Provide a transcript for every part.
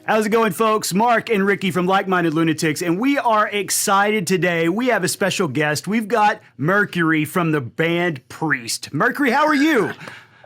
How's it going, folks? Mark and Ricky from Like Minded Lunatics, and we are excited today. We have a special guest. We've got Mercury from the band Priest. Mercury, how are you?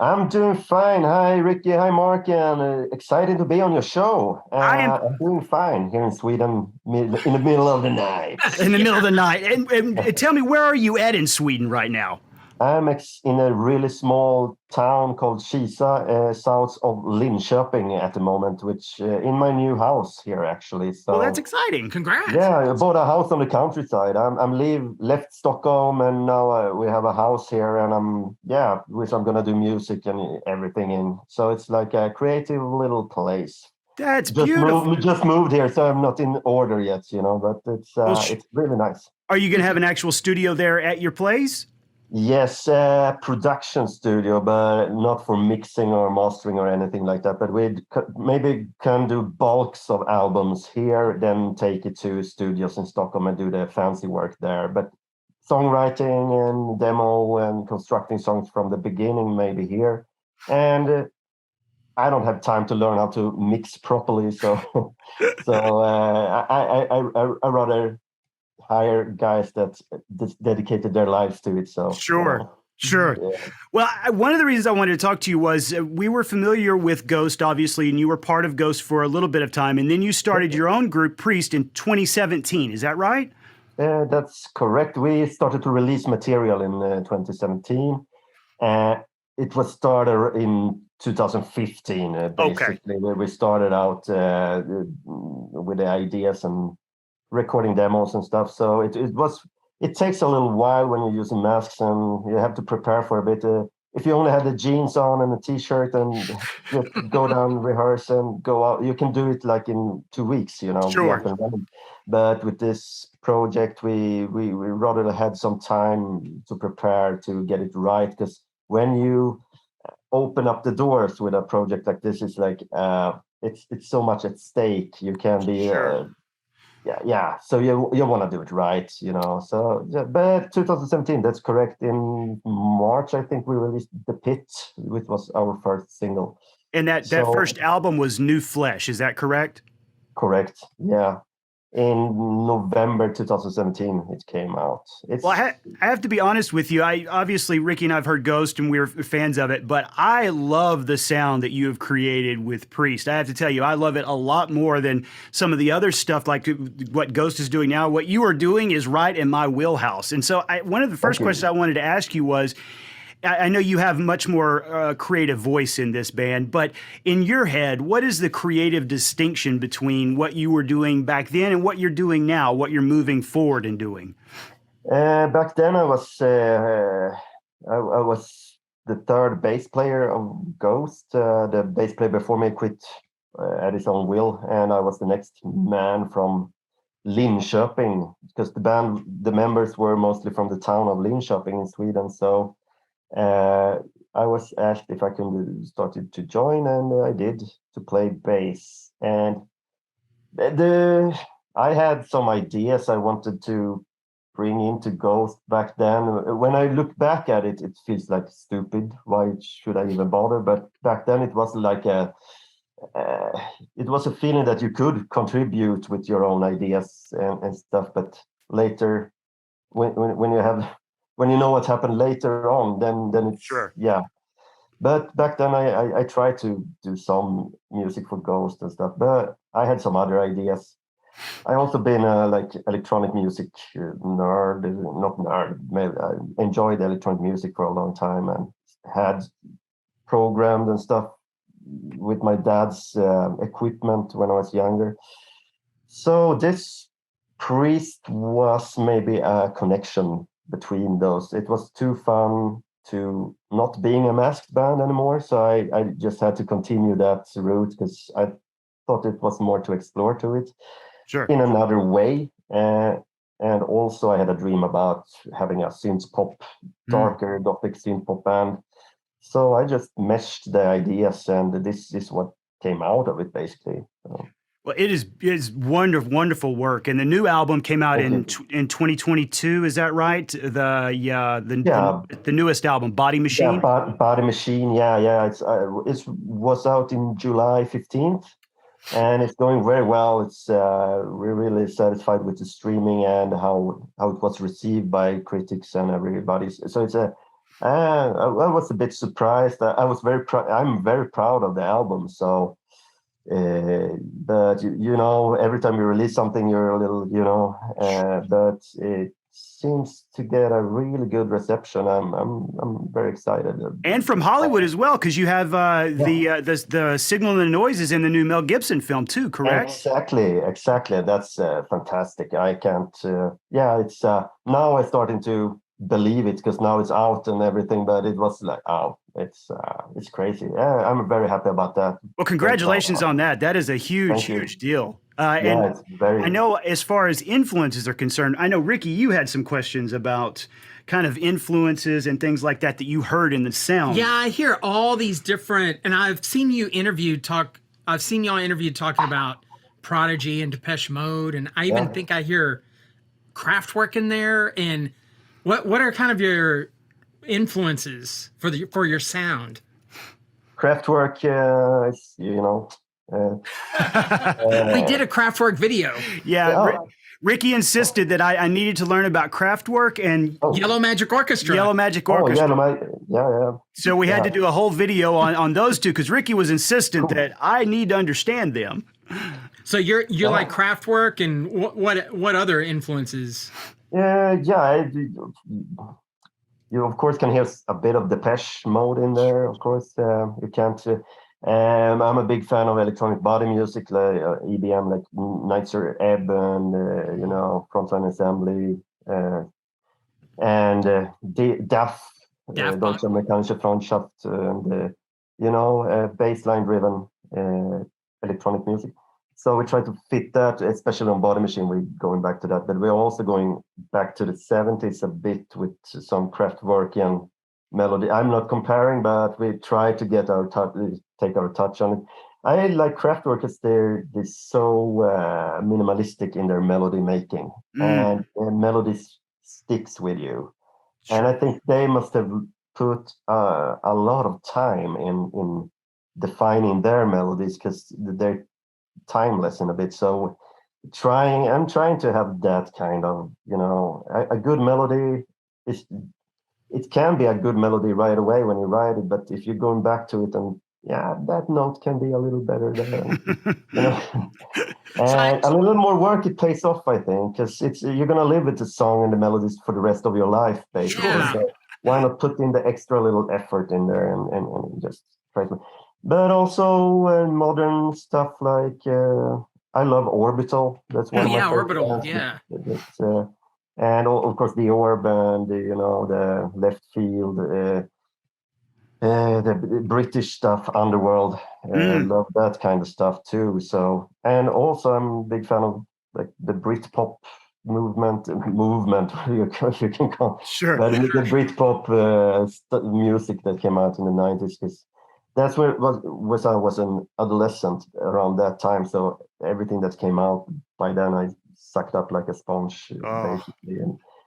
I'm doing fine. Hi, Ricky. Hi, Mark. And excited to be on your show. I'm doing fine here in Sweden in the middle of the night. In the middle of the night. And tell me, where are you at in Sweden right now? I'm in a really small town called Kisa, south of Linköping at the moment, which in my new house here, actually. So, well, that's exciting. Congrats. Yeah, I bought a house on the countryside. Left Stockholm, and now we have a house here, and which I'm gonna do music and everything in. So it's like a creative little place. That's beautiful. Just moved here, so I'm not in order yet, but it's really nice. Are you gonna have an actual studio there at your place? Yes, production studio, but not for mixing or mastering or anything like that. But we maybe can do bulks of albums here, then take it to studios in Stockholm and do the fancy work there. But songwriting and demo and constructing songs from the beginning, maybe here. And I don't have time to learn how to mix properly, so I rather hire guys that dedicated their lives to it. So sure. Yeah. Well, one of the reasons I wanted to talk to you was we were familiar with Ghost, obviously, and you were part of Ghost for a little bit of time, and then you started your own group, Priest, in 2017. Is that right? That's correct. We started to release material in 2017. It was started in 2015, basically. Okay. We started out with the ideas and recording demos and stuff. So it takes a little while when you're using masks, and you have to prepare for a bit. If you only have the jeans on and a t-shirt and just go down, rehearse and go out, you can do it like in 2 weeks, Sure. But with this project, we rather had some time to prepare to get it right, because when you open up the doors with a project like this, it's like it's so much at stake. You can be yeah. So you want to do it right, So, but 2017, that's correct. In March, I think we released The Pit, which was our first single. And that first album was New Flesh. Is that correct? Correct. Yeah. In November 2017, it came out. Well, I have to be honest with you. Obviously, Ricky and I have heard Ghost, and we're fans of it, but I love the sound that you have created with Priest. I have to tell you, I love it a lot more than some of the other stuff, like what Ghost is doing now. What you are doing is right in my wheelhouse. And so one of the first questions I wanted to ask you was, I know you have much more creative voice in this band, but in your head, what is the creative distinction between what you were doing back then and what you're doing now, what you're moving forward and doing? Back then, I was the third bass player of Ghost. The bass player before me quit at his own will, and I was the next man from Linköping, because the members were mostly from the town of Linköping in Sweden. So I was asked if I could started to join, and I did, to play bass. And I had some ideas I wanted to bring into Ghost back then. When I look back at it, it feels like stupid. Why should I even bother? But back then it was like it was a feeling that you could contribute with your own ideas and stuff. But later, when you know what happened later on, then it's sure. Yeah. But back then I tried to do some music for Ghost and stuff, but I had some other ideas. I also been a electronic music nerd, not nerd. Maybe I enjoyed electronic music for a long time and had programmed and stuff with my dad's equipment when I was younger. So this Priest was maybe a connection between those. It was too fun to not being a masked band anymore, so I just had to continue that route, because I thought it was more to explore to it in another way. And also I had a dream about having a synth pop, darker gothic synth pop band. So I just meshed the ideas, and this is what came out of it, basically. So. Well, it is wonderful work, and the new album came out in 2022. Is that right? The newest album, Body Machine. Yeah, Body Machine. Yeah. It was out in July 15th. and it's going very well. It's we're really satisfied with the streaming and how it was received by critics and everybody. So it's a I was a bit surprised. I was very I'm very proud of the album. So, but you know, every time you release something, you're a little, you know, but it seems to get a really good reception. I'm very excited. And from Hollywood as well, because you have the signal and the noises in the new Mel Gibson film too, correct? Exactly. That's fantastic. I can't. Yeah, it's now I'm starting to believe it because now it's out and everything. But it was like, oh, it's crazy. Yeah, I'm very happy about that. Well, congratulations on that. That is a huge deal. And it's very. I know as far as influences are concerned, I know Ricky, you had some questions about kind of influences and things like that you heard in the sound. Yeah, I hear all these different, and I've seen you I've seen y'all interviewed talking about Prodigy and Depeche Mode, and I even think I hear Kraftwerk in there. And what are kind of your influences for your sound? Kraftwerk, you know. We did a Kraftwerk video. Yeah, Ricky insisted that I needed to learn about Kraftwerk and Yellow Magic Orchestra. Yellow Magic Orchestra. Yeah. So we had to do a whole video on those two because Ricky was insistent that I need to understand them. So you're like Kraftwerk, and what other influences? You of course can hear a bit of Depeche Mode in there. Of course, you can't. I'm a big fan of electronic body music, like EBM, like Nitzer Ebb and you know, Frontline Assembly, and DAF, Deutsche Mechanische Freundschaft, and you know, bassline driven electronic music. So we try to fit that, especially on Body Machine. We're going back to that, but we're also going back to the 70s a bit with some Kraftwerkian melody. I'm not comparing, but we try to get take our touch on it. I like Kraftwerk because they're so minimalistic in their melody making, and melodies sticks with you. Sure. And I think they must have put a lot of time in defining their melodies because they're timeless in a bit. So I'm trying to have that kind of, you know, a good melody it can be a good melody right away when you write it, but if you're going back to it and that note can be a little better there, you know. And a little more work, it pays off, I think, because you're gonna live with the song and the melodies for the rest of your life, basically. Yeah. So why not put in the extra little effort in there and just try to. But also modern stuff like I love Orbital. That's one of my favorite Orbital, bands. yeah. And of course the Orb and the Left Field, the British stuff, Underworld. Love that kind of stuff too. So, and also I'm a big fan of like the Britpop movement you can call. Sure. But the Britpop music that came out in the 90s, because that's where I was an adolescent around that time. So everything that came out by then I sucked up like a sponge, basically.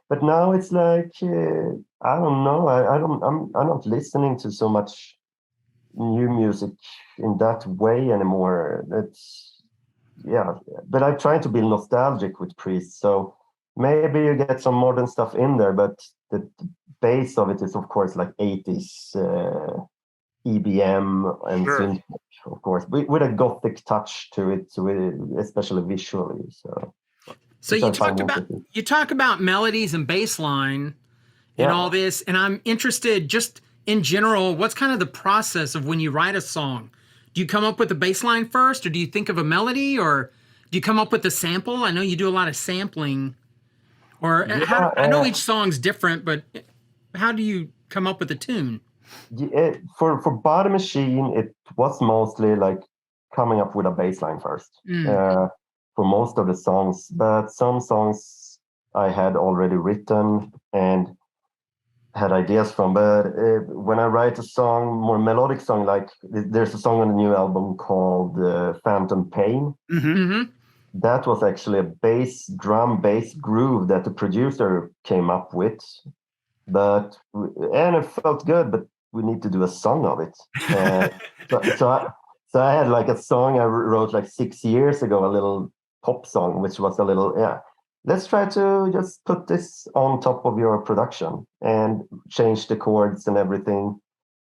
But now it's like I don't know. I'm not listening to so much new music in that way anymore. But I'm trying to be nostalgic with Priest. So maybe you get some modern stuff in there, but the base of it is of course like 80s EBM and synth, of course, with a gothic touch to it, especially visually. So you talk about melodies and bass line and all this, and I'm interested just in general, what's kind of the process of when you write a song? Do you come up with the bass line first, or do you think of a melody, or do you come up with the sample? I know you do a lot of sampling, or I know each song's different, but how do you come up with a tune? For Body Machine, it was mostly like coming up with a bass line first. For most of the songs, but some songs I had already written and had ideas from. But when I write a song, more melodic song, like there's a song on the new album called Phantom Pain. Mm-hmm. That was actually a drum bass groove that the producer came up with. And it felt good, but we need to do a song of it. So So I had like a song I wrote like 6 years ago, a little pop song, which was a little, yeah, let's try to just put this on top of your production and change the chords and everything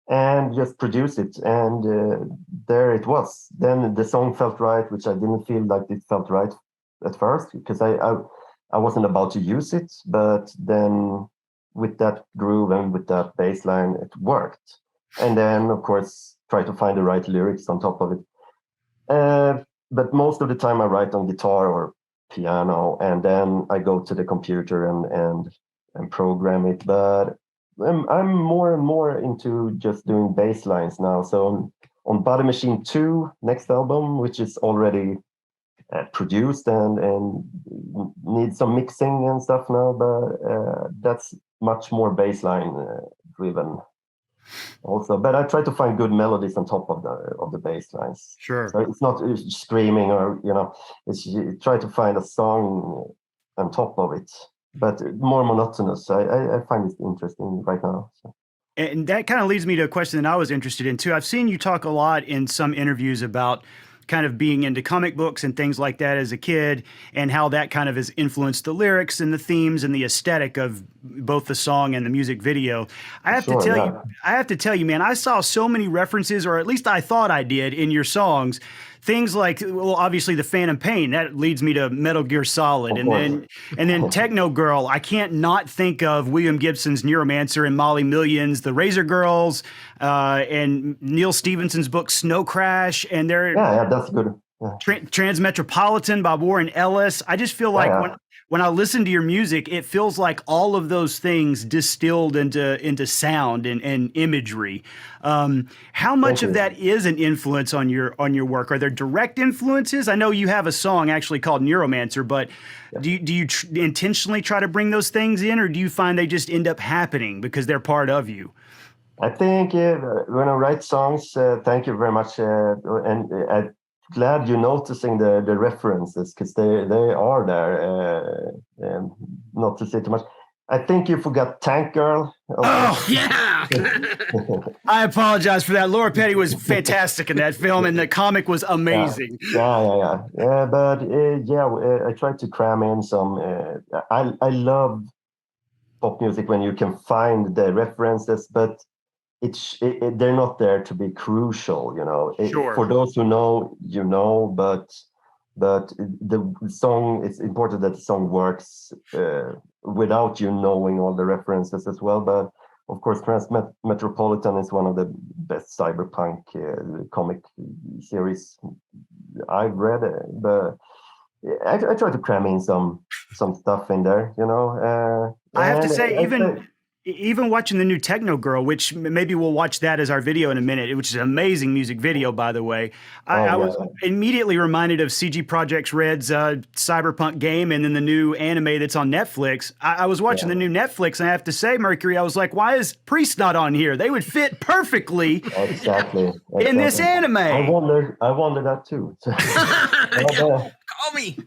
and just produce it. And there it was. Then the song felt right, which I didn't feel like it felt right at first because I wasn't about to use it. But then with that groove and with that bass line, it worked. And then, of course, try to find the right lyrics on top of it. But most of the time I write on guitar or piano, and then I go to the computer and program it. But I'm more and more into just doing bass lines now. So on Body Machine 2, next album, which is already produced and needs some mixing and stuff now, but that's much more bass line driven also. But I try to find good melodies on top of the bass lines. Sure. So it's not screaming or, it's you try to find a song on top of it, but more monotonous. I find it interesting right now. So. And that kind of leads me to a question that I was interested in too. I've seen you talk a lot in some interviews about kind of being into comic books and things like that as a kid, and how that kind of has influenced the lyrics and the themes and the aesthetic of both the song and the music video. I have to tell you, man, I saw so many references, or at least I thought I did, in your songs. Things like, well, obviously the Phantom Pain, that leads me to Metal Gear Solid. And then Techno Girl. I can't not think of William Gibson's Neuromancer and Molly Millions, the Razor Girls, and Neil Stephenson's book Snow Crash. And yeah, that's good. Yeah. Transmetropolitan by Warren Ellis. I just feel like when I listen to your music, it feels like all of those things distilled into sound and imagery. How much of that is an influence on your work? Are there direct influences? I know you have a song actually called Neuromancer, but do you intentionally try to bring those things in, or do you find they just end up happening because they're part of you? I think when I write songs, thank you very much, and glad you're noticing the references, because they are there. Not to say too much. I think you forgot Tank Girl. Oh, yeah. I apologize for that. Laura Petty was fantastic in that film, and the comic was amazing. Yeah. But I tried to cram in some. I love pop music when you can find the references, but they're not there to be crucial, Sure. For those who know, but the song, it's important that the song works without you knowing all the references as well. But of course, Transmetropolitan is one of the best cyberpunk comic series I've read, but I try to cram in some stuff in there, I have to say, even watching the new Techno Girl, which maybe we'll watch that as our video in a minute, which is an amazing music video, by the way. I was immediately reminded of CG Project Red's cyberpunk game, and then the new anime that's on Netflix. I was watching the new Netflix, and I have to say, Mercury, I was like, why is Priest not on here? They would fit perfectly in this anime. I wonder that too. Call me.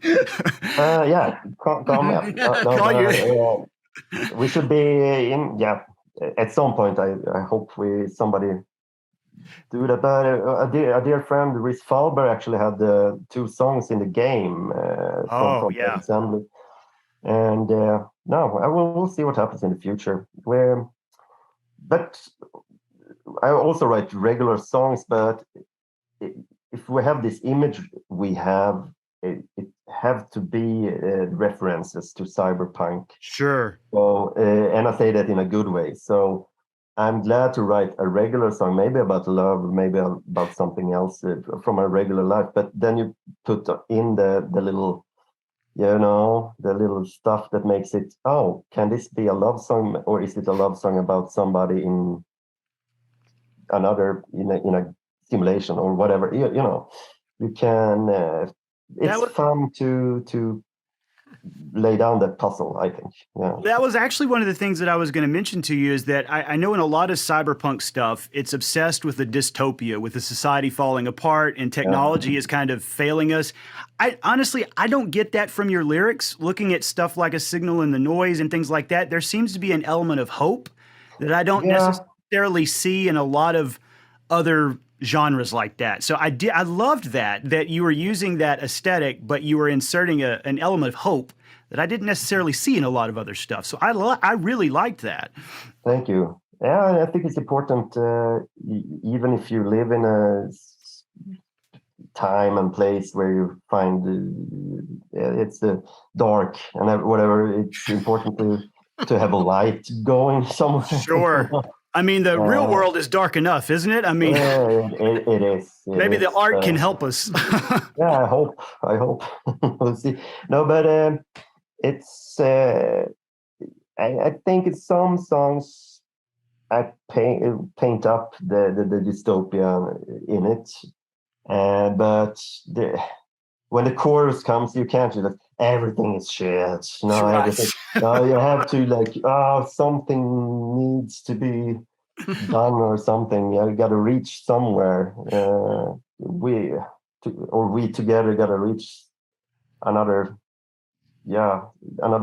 Call me up. Call you. We should be in, at some point. I hope somebody do that. But a dear friend, Rhys Falber, actually had 2 songs in the game from Assembly. And no, we'll see what happens in the future. But I also write regular songs. But if we have this image, we have it have to be references to cyberpunk. Sure. So, and I say that in a good way. So I'm glad to write a regular song, maybe about love, maybe about something else from a regular life. But then you put in the little, the little stuff that makes it, can this be a love song, or is it a love song about somebody in another, in a simulation or whatever? You can. It's fun to lay down that puzzle, I think. Yeah. That was actually one of the things that I was going to mention to you, is that I know in a lot of cyberpunk stuff, it's obsessed with the dystopia, with the society falling apart and technology is kind of failing us. I don't get that from your lyrics. Looking at stuff like A Signal in the Noise and things like that, there seems to be an element of hope that I don't necessarily see in a lot of other genres like that. So I loved that you were using that aesthetic, but you were inserting an element of hope that I didn't necessarily see in a lot of other stuff. So I really liked that. Thank you. Yeah, I think it's important, even if you live in a time and place where you find it's dark and whatever, it's important to have a light going somewhere. Sure. I mean, the real world is dark enough, isn't it? I mean, it is. Maybe the art can help us. Yeah, I hope. We'll see. No, but it's. I think it's some songs I paint up the dystopia in it, but when the chorus comes, you can't do that. Everything is shit. No, Right. everything. No, you have to something needs to be done or something. You got to reach somewhere. We together got to reach another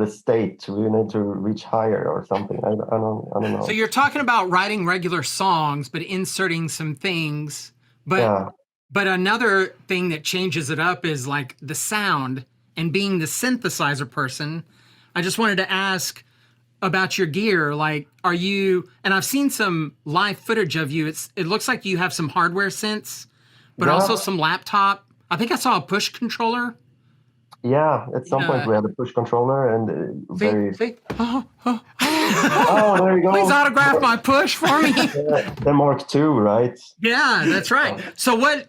state. We need to reach higher or something. I don't know. So you're talking about writing regular songs, but inserting some things. But another thing that changes it up is like the sound and being the synthesizer person. I just wanted to ask about your gear. Like, are you, and I've seen some live footage of you. It looks like you have some hardware synths, but also some laptop. I think I saw a push controller. Yeah, at some point we had a push controller and See? Oh, there you go. Please autograph my push for me. The Mark II, right? Yeah, that's right. So what's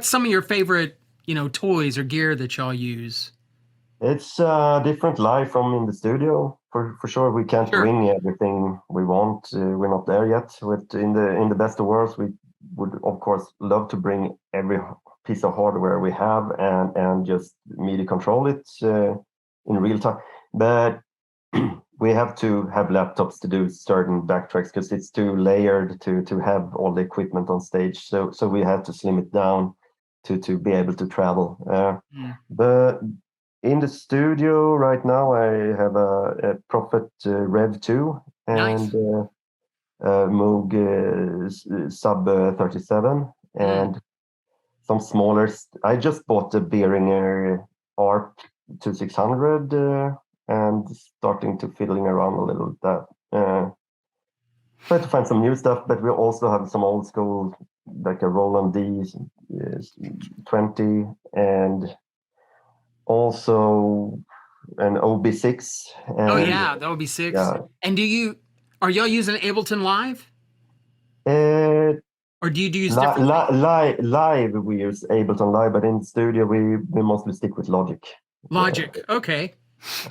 some of your favorite, toys or gear that y'all use? It's different live from in the studio. For sure, we can't bring everything we want. We're not there yet. But in the best of worlds, we would of course love to bring every piece of hardware we have and just MIDI control it in real time. But we have to have laptops to do certain backtracks because it's too layered to have all the equipment on stage. So we have to slim it down to be able to travel. But in the studio right now, I have a Prophet Rev 2 and Moog Sub 37 and some smaller. I just bought the Behringer ARP 2600 and starting to fiddling around a little with that. Try to find some new stuff, but we also have some old school, like a Roland D20 and also an OB6. Oh yeah, the OB6. Yeah. And are y'all using Ableton Live? Or do you use different live? We use Ableton Live, but in studio we mostly stick with Logic. Okay.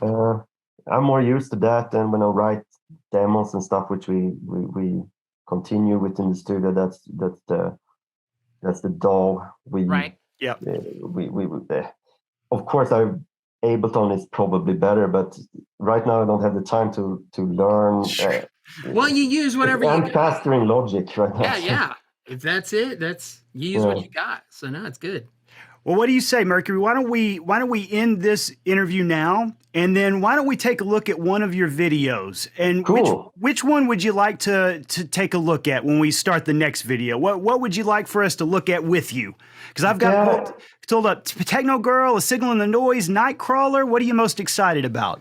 I'm more used to that, and when I write demos and stuff, which we continue within the studio, that's the DAW. Right. Yeah. Of course, Ableton is probably better, but right now I don't have the time to learn. Well, you use whatever you got. Faster in Logic right now. Yeah. If that's it, you use what you got. So no, it's good. Well, what do you say, Mercury? Why don't we end this interview now, and then why don't we take a look at one of your videos? And cool. which one would you like to take a look at when we start the next video? What would you like for us to look at with you? Because I've got told up Techno Girl, A Signal in the Noise, Nightcrawler. What are you most excited about?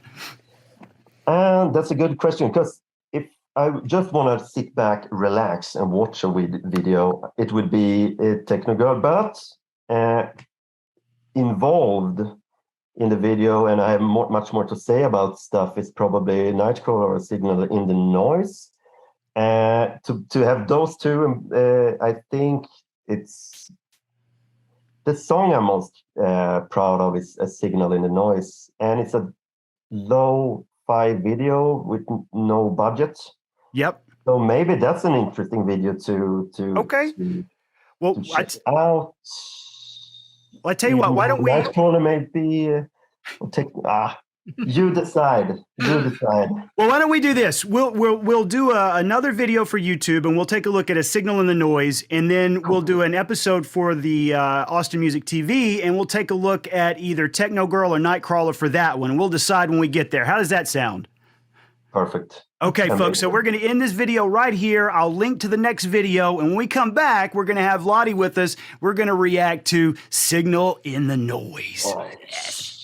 That's a good question, because if I just want to sit back, relax, and watch a video, it would be Techno Girl, but involved in the video, and I have much more to say about stuff, is probably Nightcrawler or Signal in the Noise. To have those two, I think it's the song I'm most proud of is A Signal in the Noise, and it's a low-fi video with no budget. Yep. So maybe that's an interesting video to check out. Well, I tell you what, why don't we... Nightcrawler maybe... you decide. Well, why don't we do this? We'll do another video for YouTube, and we'll take a look at A Signal in the Noise, and then we'll do an episode for the Austin Music TV, and we'll take a look at either Techno Girl or Nightcrawler for that one, and we'll decide when we get there. How does that sound? Perfect. Okay, folks, so we're going to end this video right here. I'll link to the next video, and when we come back, we're going to have Lottie with us. We're going to react to Signal in the Noise. All right. Yes.